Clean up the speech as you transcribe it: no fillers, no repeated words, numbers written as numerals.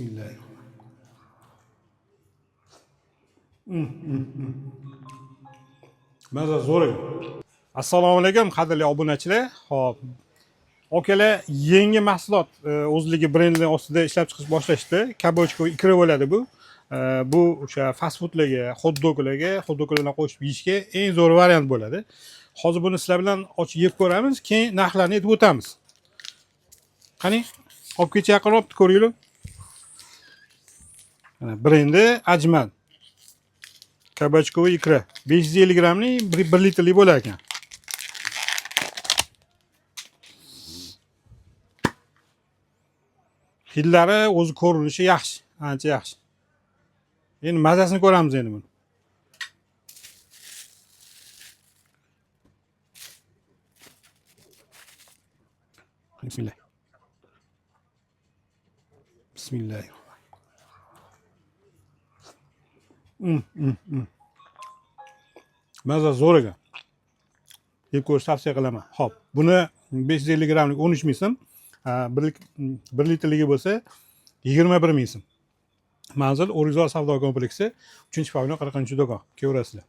Bismillahirrahmanirrahim. Maza zo'r ekan. Assalomu alaykum qadrli obunachilar. Xo'p. Okalar yangi mahsulot o'zligi brendi ostida ishlab chiqish boshlashdi. Kabochka ikra bo'ladi bu. Bu o'sha fast foodlarga, hot-doglarga bilan qo'shib yeyishga eng zo'r variant bo'ladi. Hozir buni sizlar bilan ochib yeb ko'ramiz, keyin narxlarni aytib o'tamiz. Qani, olib kecha yaqinroq ko'ringlar. Brendi Ajman. Kabochka ikra 550 grammlik 1 litrlik bo'lar ekan. Hidlari o'zi ko'rinishi yaxshi, ancha yaxshi. Endi mazasini ko'ramiz endi buni. Bismillah. Bismillahirrahmanirrahim. Maza zo'r ekan. Yeb ko'rish tavsiya qilaman. Xo'p, buni 550 grammlik 13 ming so'm, 1 litrligi bo'lsa 21 ming so'm. Manzil O'rikzor savdo kompleksi 3-pavilon 40-do'kon. Ko'rasizlar.